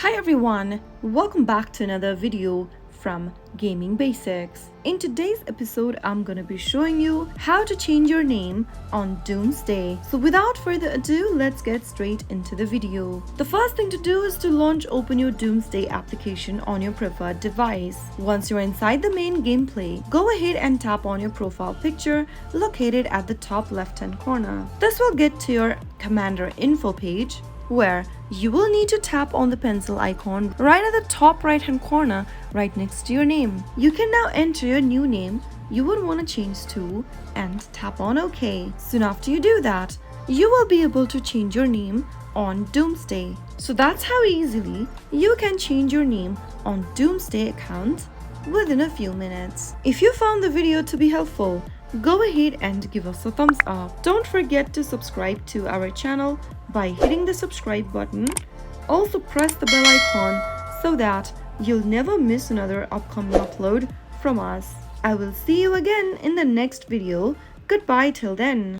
Hi everyone, welcome back to another video from Gaming Basics. In today's episode, I'm gonna be showing you how to change your name on Doomsday. So without further ado, let's get straight into the video. The first thing to do is to open your Doomsday application on your preferred device. Once you're inside the main gameplay, go ahead and tap on your profile picture located at the top left-hand corner. This will get to your Commander info page, where you will need to tap on the pencil icon right at the top right hand corner right next to your name. You can now enter your new name you would want to change to and tap on OK. Soon after you do that, you will be able to change your name on Doomsday. So that's how easily you can change your name on Doomsday account within a few minutes. If you found the video to be helpful, go ahead and give us a thumbs up. Don't forget to subscribe to our channel by hitting the subscribe button. Also press the bell icon so that you'll never miss another upcoming upload from us. I will see you again in the next video. Goodbye till then.